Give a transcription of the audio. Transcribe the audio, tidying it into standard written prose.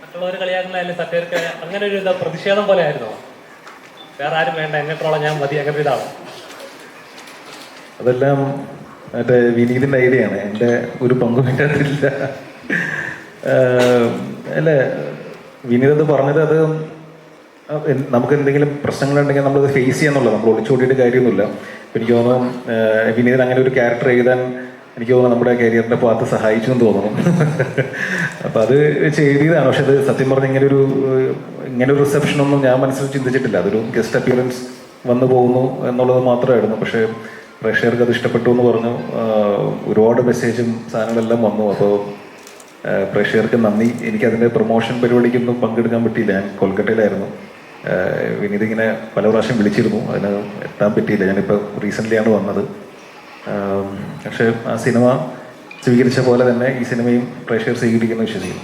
മറ്റുള്ളവർ കളിയാക്കുന്നതായാലും സത്യർക്ക് അങ്ങനെ ഒരു പ്രതിഷേധം പോലെ ആയിരുന്നോ? വേറെ ആരും വേണ്ട, എന്നെത്തോളം ഞാൻ മതി, അങ്ങനെ ഇതാണ്? അതെല്ലാം മറ്റേ വിനീതിൻ്റെ ഐഡിയ ആണ്, എൻ്റെ ഒരു പങ്കും പറ്റാത്തില്ല. അല്ലേ, വിനീത് പറഞ്ഞത് അത് നമുക്ക് എന്തെങ്കിലും പ്രശ്നങ്ങളുണ്ടെങ്കിൽ നമ്മളത് ഫേസ് ചെയ്യാന്നുള്ളത്, നമ്മൾ ഒളിച്ചോടിയിട്ട് കാര്യമൊന്നുമില്ല. എനിക്ക് തോന്നുന്നു വിനീതിന് അങ്ങനെ ഒരു ക്യാരക്ടർ എഴുതാൻ എനിക്ക് തോന്നുന്നു നമ്മുടെ കരിയറിൻ്റെ ഭാഗത്ത് സഹായിച്ചു എന്ന് തോന്നുന്നു. അപ്പം അത് എഴുതിയതാണ്. പക്ഷെ അത് സത്യം പറഞ്ഞാൽ ഇങ്ങനെ ഒരു റിസപ്ഷനൊന്നും ഞാൻ മനസ്സിൽ ചിന്തിച്ചിട്ടില്ല. അതൊരു ഗസ്റ്റ് അപ്പിയറൻസ് വന്നു പോകുന്നു എന്നുള്ളത് മാത്രമായിരുന്നു. പക്ഷേ പ്രേക്ഷകർക്ക് അത് ഇഷ്ടപ്പെട്ടു എന്ന് പറഞ്ഞു. ഒരുപാട് മെസ്സേജും സാധനങ്ങളെല്ലാം വന്നു. അപ്പോൾ പ്രേക്ഷകർക്ക് നന്ദി. എനിക്കതിൻ്റെ പ്രൊമോഷൻ പരിപാടിക്കൊന്നും പങ്കെടുക്കാൻ പറ്റിയില്ല, ഞാൻ കൊൽക്കട്ടയിലായിരുന്നു. വിനീത് ഇങ്ങനെ പല പ്രാവശ്യം വിളിച്ചിരുന്നു, അതിന് എത്താൻ പറ്റിയില്ല. ഞാനിപ്പോൾ റീസെൻ്റ്ലിയാണ് വന്നത്. പക്ഷേ ആ സിനിമ സ്വീകരിച്ച പോലെ തന്നെ ഈ സിനിമയും പ്രേക്ഷകർ സ്വീകരിക്കുമെന്ന് വിശ്വസിക്കുന്നു.